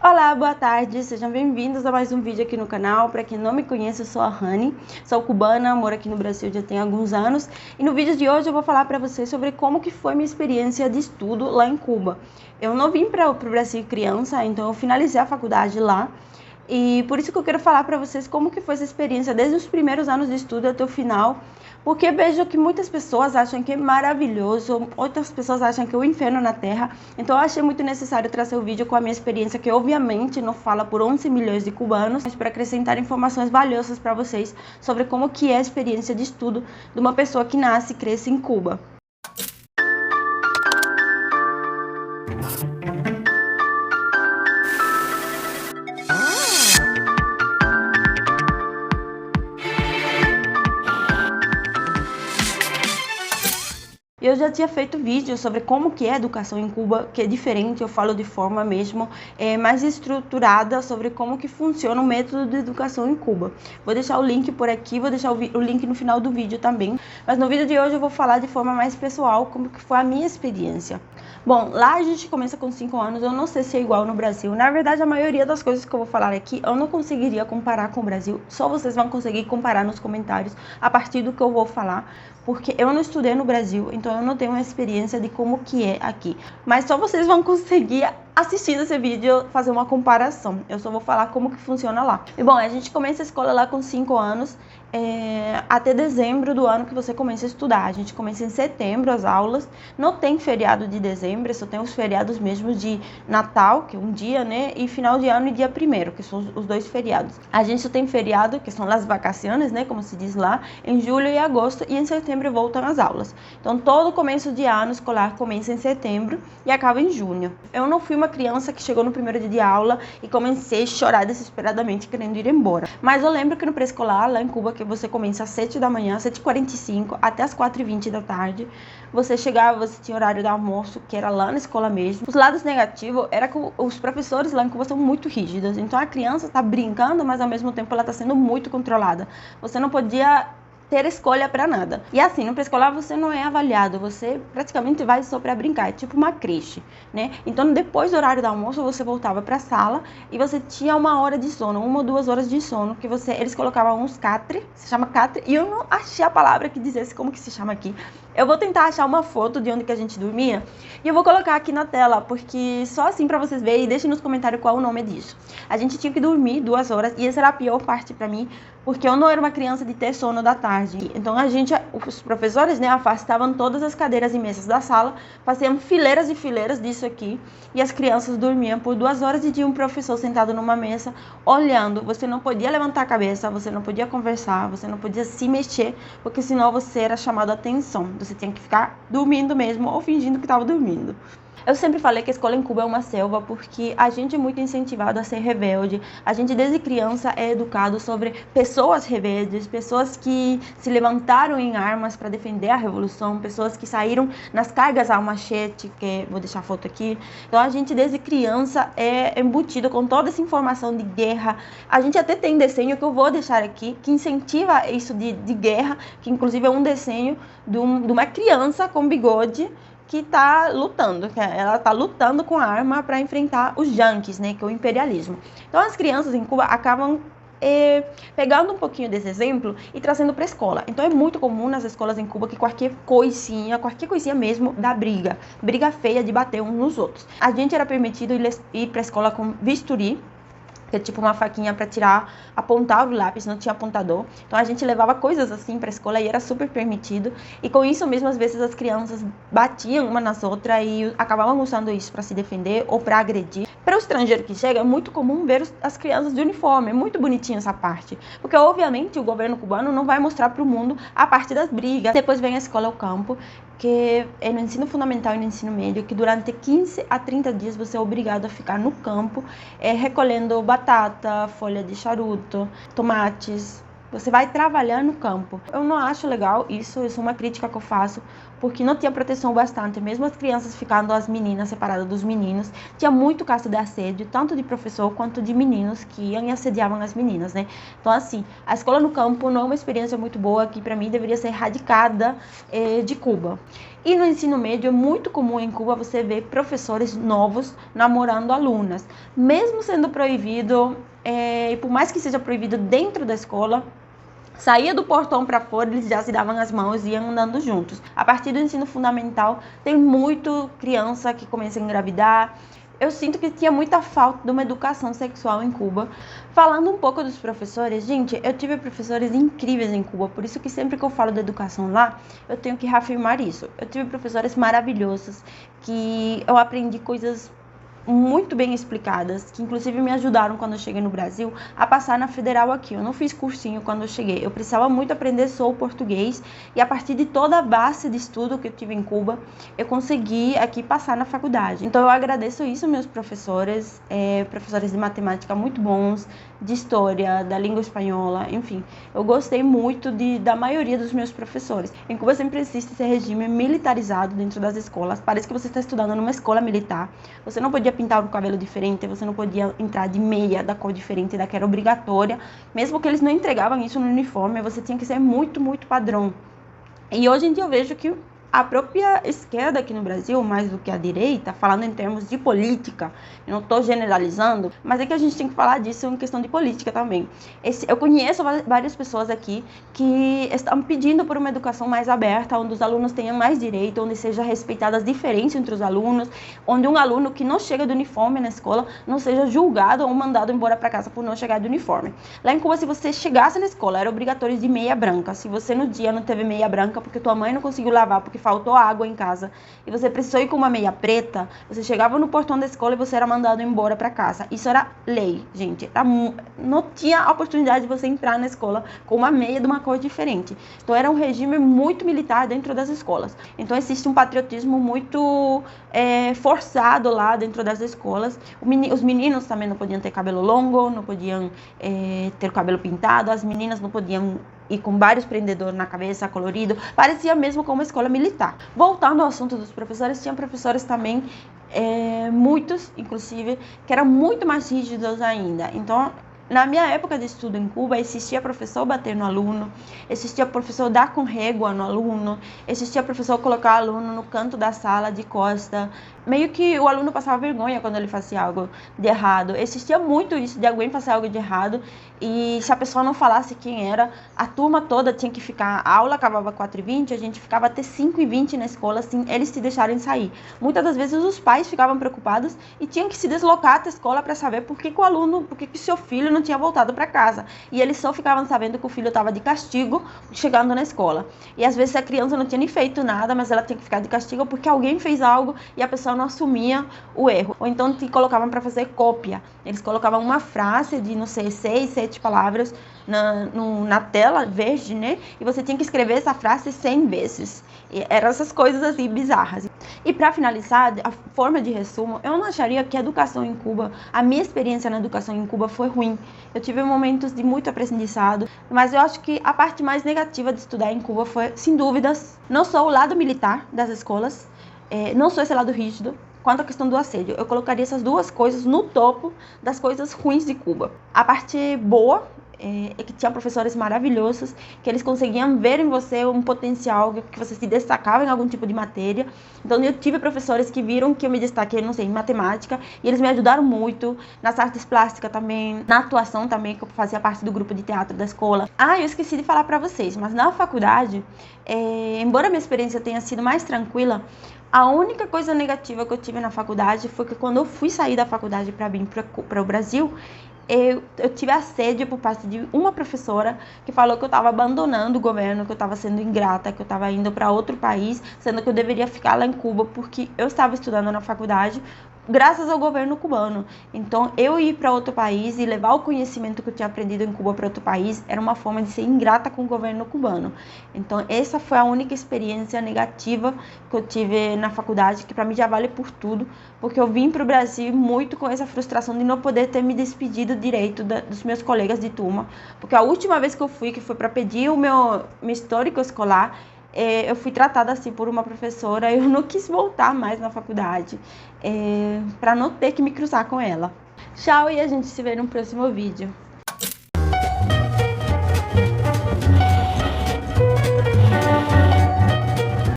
Olá, boa tarde, sejam bem-vindos a mais um vídeo aqui no canal. Para quem não me conhece, eu sou a Rani, sou cubana, moro aqui no Brasil já tem alguns anos. E no vídeo de hoje eu vou falar para vocês sobre como que foi minha experiência de estudo lá em Cuba. Eu não vim para o Brasil criança, então eu finalizei a faculdade lá. E por isso que eu quero falar para vocês como que foi essa experiência desde os primeiros anos de estudo até o final, porque vejo que muitas pessoas acham que é maravilhoso, outras pessoas acham que é o inferno na Terra. Então eu achei muito necessário trazer o vídeo com a minha experiência, que obviamente não fala por 11 milhões de cubanos, mas para acrescentar informações valiosas para vocês sobre como que é a experiência de estudo de uma pessoa que nasce e cresce em Cuba. Eu já tinha feito vídeo sobre como que é a educação em Cuba, que é diferente, eu falo de forma mesmo mais estruturada sobre como que funciona o método de educação em Cuba. Vou deixar o link por aqui, vou deixar o link no final do vídeo também. Mas no vídeo de hoje eu vou falar de forma mais pessoal como que foi a minha experiência. Bom, lá a gente começa com 5 anos, eu não sei se é igual no Brasil. Na verdade, a maioria das coisas que eu vou falar aqui, eu não conseguiria comparar com o Brasil. Só vocês vão conseguir comparar nos comentários a partir do que eu vou falar, porque eu não estudei no Brasil, então eu não tenho uma experiência de como que é aqui. Mas só vocês vão conseguir, assistindo esse vídeo, fazer uma comparação. Eu só vou falar como que funciona lá. E bom, a gente começa a escola lá com 5 anos, até dezembro do ano que você começa a estudar. A gente começa em setembro as aulas, não tem feriado de dezembro, só tem os feriados mesmo de Natal, que é um dia, né, e final de ano e dia 1º, que são os dois feriados. A gente só tem feriado, que são as vacações, né, como se diz lá, em julho e agosto, e em setembro voltam as aulas. Então todo começo de ano escolar começa em setembro e acaba em junho. Eu não fui uma criança que chegou no primeiro dia de aula e comecei a chorar desesperadamente querendo ir embora. Mas eu lembro que no pré-escolar, lá em Cuba, que você começa às 7 da manhã, 7h45, até às 4h20 da tarde. Você chegava, você tinha horário de almoço, que era lá na escola mesmo. Os lados negativos era que os professores lá em Cuba são muito rígidos. Então a criança está brincando, mas ao mesmo tempo ela está sendo muito controlada. Você não podia ter escolha para nada. E assim, no pré-escolar você não é avaliado, você praticamente vai só para brincar, é tipo uma creche, né? Então depois do horário do almoço você voltava para a sala e você tinha 1 hora de sono, 1 ou 2 horas de sono, que eles colocavam uns catre, se chama catre, e eu não achei a palavra que dissesse como que se chama aqui. Eu vou tentar achar uma foto de onde que a gente dormia e eu vou colocar aqui na tela, porque só assim para vocês verem, e deixem nos comentários qual o nome disso. A gente tinha que dormir 2 horas e essa era a pior parte para mim, porque eu não era uma criança de ter sono da tarde. Então os professores, né, afastavam todas as cadeiras e mesas da sala, faziam fileiras e fileiras disso aqui, e as crianças dormiam por 2 horas e tinha um professor sentado numa mesa olhando. Você não podia levantar a cabeça, você não podia conversar, você não podia se mexer, porque senão você era chamado a atenção. Você tinha que ficar dormindo mesmo ou fingindo que estava dormindo. Eu sempre falei que a escola em Cuba é uma selva porque a gente é muito incentivado a ser rebelde. A gente desde criança é educado sobre pessoas rebeldes, pessoas que se levantaram em armas para defender a revolução, pessoas que saíram nas cargas ao machete, que vou deixar a foto aqui. Então a gente desde criança é embutido com toda essa informação de guerra. A gente até tem desenho que eu vou deixar aqui, que incentiva isso de guerra, que inclusive é um desenho de uma criança com bigode, que está lutando, ela está lutando com a arma para enfrentar os yankees, né, que é o imperialismo. Então as crianças em Cuba acabam pegando um pouquinho desse exemplo e trazendo para a escola. Então é muito comum nas escolas em Cuba que qualquer coisinha mesmo dá briga feia de bater uns nos outros. A gente era permitido ir para a escola com bisturi, que é tipo uma faquinha para apontar o lápis, não tinha apontador. Então a gente levava coisas assim para a escola e era super permitido. E com isso mesmo, às vezes as crianças batiam uma nas outras e acabavam usando isso para se defender ou para agredir. Para o estrangeiro que chega, é muito comum ver as crianças de uniforme, é muito bonitinho essa parte. Porque obviamente o governo cubano não vai mostrar para o mundo a parte das brigas. Depois vem a escola ao campo, que é no ensino fundamental e no ensino médio, que durante 15 a 30 dias você é obrigado a ficar no campo, recolhendo batata, folha de charuto, tomates, Você vai trabalhar no campo. Eu não acho legal isso é uma crítica que eu faço, porque não tinha proteção bastante, mesmo as crianças ficando as meninas separadas dos meninos, tinha muito caso de assédio, tanto de professor quanto de meninos que iam e assediavam as meninas, né? Então, assim, a escola no campo não é uma experiência muito boa, que para mim deveria ser erradicada de Cuba. E no ensino médio é muito comum em Cuba você ver professores novos namorando alunas, mesmo sendo proibido, por mais que seja proibido dentro da escola, saía do portão para fora, eles já se davam as mãos e iam andando juntos. A partir do ensino fundamental, tem muito criança que começa a engravidar. Eu sinto que tinha muita falta de uma educação sexual em Cuba. Falando um pouco dos professores, gente, eu tive professores incríveis em Cuba, por isso que sempre que eu falo da educação lá, eu tenho que reafirmar isso. Eu tive professores maravilhosos, que eu aprendi coisas muito bem explicadas, que inclusive me ajudaram quando eu cheguei no Brasil a passar na federal aqui. Eu não fiz cursinho quando eu cheguei, eu precisava muito aprender só o português, e a partir de toda a base de estudo que eu tive em Cuba, eu consegui aqui passar na faculdade. Então eu agradeço isso aos meus professores, professores de matemática muito bons, de história, da língua espanhola, enfim. Eu gostei muito da maioria dos meus professores. Em Cuba sempre existe esse regime militarizado dentro das escolas. Parece que você está estudando numa escola militar. Você não podia pintar o cabelo diferente, você não podia entrar de meia da cor diferente da que era obrigatória. Mesmo que eles não entregavam isso no uniforme, você tinha que ser muito, muito padrão. E hoje em dia eu vejo que a própria esquerda aqui no Brasil, mais do que a direita, falando em termos de política, eu não estou generalizando, mas é que a gente tem que falar disso em questão de política também. Eu conheço várias pessoas aqui que estão pedindo por uma educação mais aberta, onde os alunos tenham mais direito, onde seja respeitada as diferenças entre os alunos, onde um aluno que não chega de uniforme na escola não seja julgado ou mandado embora para casa por não chegar de uniforme. Lá em Cuba, se você chegasse na escola, era obrigatório de meia branca. Se você no dia não teve meia branca porque tua mãe não conseguiu lavar, porque faltou água em casa e você precisou ir com uma meia preta, você chegava no portão da escola e você era mandado embora para casa. Isso era lei, gente. Não tinha oportunidade de você entrar na escola com uma meia de uma cor diferente. Então era um regime muito militar dentro das escolas. Então existe um patriotismo muito forçado lá dentro das escolas. Os meninos também não podiam ter cabelo longo, não podiam ter o cabelo pintado, as meninas não podiam e com vários prendedores na cabeça, colorido, parecia mesmo como uma escola militar. Voltando ao assunto dos professores, tinha professores também, muitos, inclusive, que eram muito mais rígidos ainda. Então, na minha época de estudo em Cuba, existia professor bater no aluno, existia professor dar com régua no aluno, existia professor colocar o aluno no canto da sala de costa, meio que o aluno passava vergonha quando ele fazia algo de errado. Existia muito isso, de alguém fazer algo de errado, e se a pessoa não falasse quem era, a turma toda tinha que ficar, a aula acabava 4h20, a gente ficava até 5h20 na escola, assim, eles se deixarem sair. Muitas das vezes os pais ficavam preocupados e tinham que se deslocar até a escola para saber por que o aluno, por que seu filho não tinha voltado para casa. E eles só ficavam sabendo que o filho estava de castigo chegando na escola. E às vezes a criança não tinha nem feito nada, mas ela tinha que ficar de castigo porque alguém fez algo e a pessoa não assumia o erro. Ou então te colocavam para fazer cópia. Eles colocavam uma frase de, não sei, 6, 7 palavras na tela verde, né? E você tinha que escrever essa frase 100 vezes. E eram essas coisas assim bizarras. E para finalizar, a forma de resumo, eu não acharia que a educação em Cuba, a minha experiência na educação em Cuba foi ruim. Eu tive momentos de muito aprendizado, mas eu acho que a parte mais negativa de estudar em Cuba foi, sem dúvidas, não só o lado militar das escolas, não só esse lado rígido, quanto a questão do assédio. Eu colocaria essas duas coisas no topo das coisas ruins de Cuba. A parte boa é que tinha professores maravilhosos, que eles conseguiam ver em você um potencial, que você se destacava em algum tipo de matéria. Então eu tive professores que viram que eu me destaquei, não sei, em matemática, e eles me ajudaram muito, nas artes plásticas também, na atuação também, que eu fazia parte do grupo de teatro da escola. Eu esqueci de falar para vocês, mas na faculdade, embora a minha experiência tenha sido mais tranquila, a única coisa negativa que eu tive na faculdade foi que quando eu fui sair da faculdade para vir para o Brasil, eu tive assédio por parte de uma professora que falou que eu estava abandonando o governo, que eu estava sendo ingrata, que eu estava indo para outro país, sendo que eu deveria ficar lá em Cuba, porque eu estava estudando na faculdade graças ao governo cubano. Então, eu ir para outro país e levar o conhecimento que eu tinha aprendido em Cuba para outro país era uma forma de ser ingrata com o governo cubano. Então, essa foi a única experiência negativa que eu tive na faculdade, que para mim já vale por tudo, porque eu vim para o Brasil muito com essa frustração de não poder ter me despedido direito dos meus colegas de turma, porque a última vez que eu fui, que foi para pedir o meu histórico escolar, eu fui tratada assim por uma professora, eu não quis voltar mais na faculdade, para não ter que me cruzar com ela. Tchau, e a gente se vê no próximo vídeo.